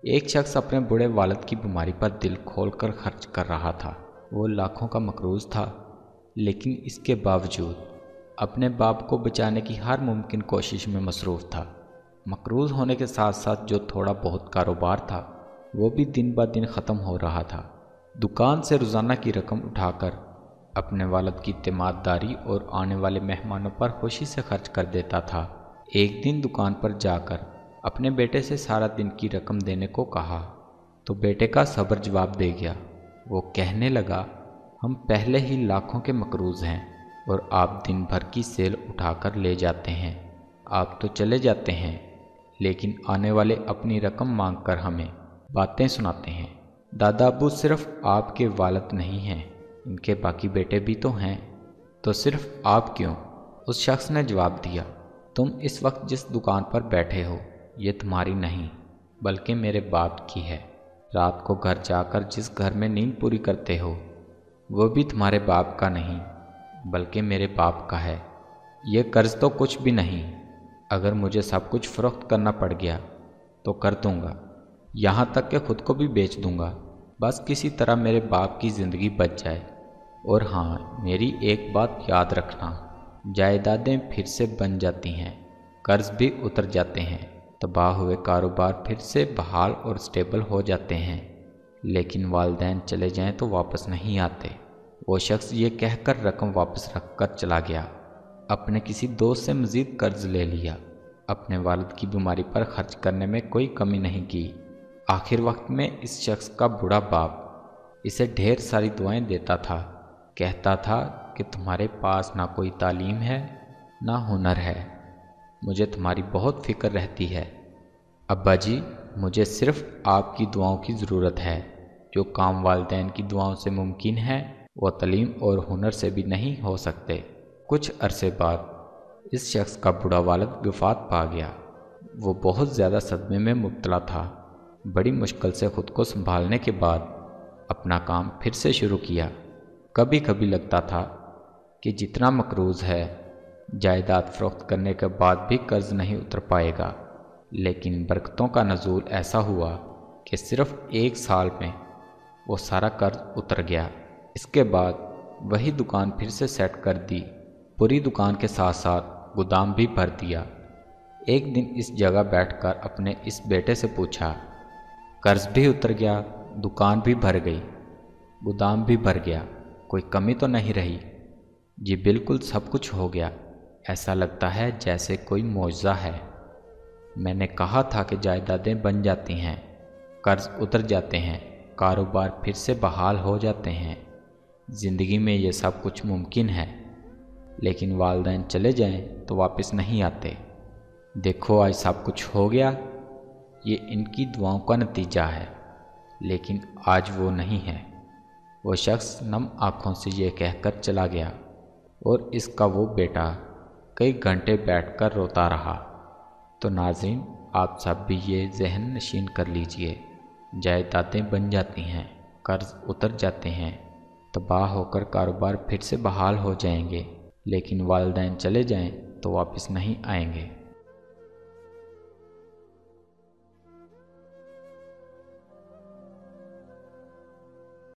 ایک شخص اپنے بوڑھے والد کی بیماری پر دل کھول کر خرچ کر رہا تھا۔ وہ لاکھوں کا مقروض تھا، لیکن اس کے باوجود اپنے باپ کو بچانے کی ہر ممکن کوشش میں مصروف تھا۔ مقروض ہونے کے ساتھ ساتھ جو تھوڑا بہت کاروبار تھا وہ بھی دن بہ دن ختم ہو رہا تھا۔ دکان سے روزانہ کی رقم اٹھا کر اپنے والد کی تیمارداری اور آنے والے مہمانوں پر خوشی سے خرچ کر دیتا تھا۔ ایک دن دکان پر جا کر اپنے بیٹے سے سارا دن کی رقم دینے کو کہا تو بیٹے کا صبر جواب دے گیا۔ وہ کہنے لگا، ہم پہلے ہی لاکھوں کے مقروض ہیں اور آپ دن بھر کی سیل اٹھا کر لے جاتے ہیں۔ آپ تو چلے جاتے ہیں، لیکن آنے والے اپنی رقم مانگ کر ہمیں باتیں سناتے ہیں۔ دادا ابو صرف آپ کے والد نہیں ہیں، ان کے باقی بیٹے بھی تو ہیں، تو صرف آپ کیوں؟ اس شخص نے جواب دیا، تم اس وقت جس دکان پر بیٹھے ہو یہ تمہاری نہیں بلکہ میرے باپ کی ہے۔ رات کو گھر جا کر جس گھر میں نیند پوری کرتے ہو وہ بھی تمہارے باپ کا نہیں بلکہ میرے باپ کا ہے۔ یہ قرض تو کچھ بھی نہیں، اگر مجھے سب کچھ فروخت کرنا پڑ گیا تو کر دوں گا، یہاں تک کہ خود کو بھی بیچ دوں گا، بس کسی طرح میرے باپ کی زندگی بچ جائے۔ اور ہاں، میری ایک بات یاد رکھنا، جائیدادیں پھر سے بن جاتی ہیں، قرض بھی اتر جاتے ہیں، تباہ ہوئے کاروبار پھر سے بحال اور سٹیبل ہو جاتے ہیں، لیکن والدین چلے جائیں تو واپس نہیں آتے۔ وہ شخص یہ کہہ کر رقم واپس رکھ کر چلا گیا۔ اپنے کسی دوست سے مزید قرض لے لیا، اپنے والد کی بیماری پر خرچ کرنے میں کوئی کمی نہیں کی۔ آخر وقت میں اس شخص کا بوڑھا باپ اسے ڈھیر ساری دعائیں دیتا تھا، کہتا تھا کہ تمہارے پاس نہ کوئی تعلیم ہے نہ ہنر ہے، مجھے تمہاری بہت فکر رہتی ہے۔ ابا جی، مجھے صرف آپ کی دعاؤں کی ضرورت ہے۔ جو کام والدین کی دعاؤں سے ممکن ہے وہ تعلیم اور ہنر سے بھی نہیں ہو سکتے۔ کچھ عرصے بعد اس شخص کا بوڑھا والد وفات پا گیا۔ وہ بہت زیادہ صدمے میں مبتلا تھا۔ بڑی مشکل سے خود کو سنبھالنے کے بعد اپنا کام پھر سے شروع کیا۔ کبھی کبھی لگتا تھا کہ جتنا مقروض ہے، جائیداد فروخت کرنے کے بعد بھی قرض نہیں اتر پائے گا، لیکن برکتوں کا نزول ایسا ہوا کہ صرف 1 سال میں وہ سارا قرض اتر گیا۔ اس کے بعد وہی دکان پھر سے سیٹ کر دی، پوری دکان کے ساتھ ساتھ گودام بھی بھر دیا۔ ایک دن اس جگہ بیٹھ کر اپنے اس بیٹے سے پوچھا، قرض بھی اتر گیا، دکان بھی بھر گئی، گودام بھی بھر گیا، کوئی کمی تو نہیں رہی؟ جی بالکل، سب کچھ ہو گیا، ایسا لگتا ہے جیسے کوئی معجزہ ہے۔ میں نے کہا تھا کہ جائیدادیں بن جاتی ہیں، قرض اتر جاتے ہیں، کاروبار پھر سے بحال ہو جاتے ہیں، زندگی میں یہ سب کچھ ممکن ہے، لیکن والدین چلے جائیں تو واپس نہیں آتے۔ دیکھو آج سب کچھ ہو گیا، یہ ان کی دعاؤں کا نتیجہ ہے، لیکن آج وہ نہیں ہے۔ وہ شخص نم آنکھوں سے یہ کہہ کر چلا گیا اور اس کا وہ بیٹا کئی گھنٹے بیٹھ کر روتا رہا۔ تو ناظرین، آپ سب بھی یہ ذہن نشین کر لیجئے، جائیدادیں بن جاتی ہیں، قرض اتر جاتے ہیں، تباہ ہو کر کاروبار پھر سے بحال ہو جائیں گے، لیکن والدین چلے جائیں تو واپس نہیں آئیں گے۔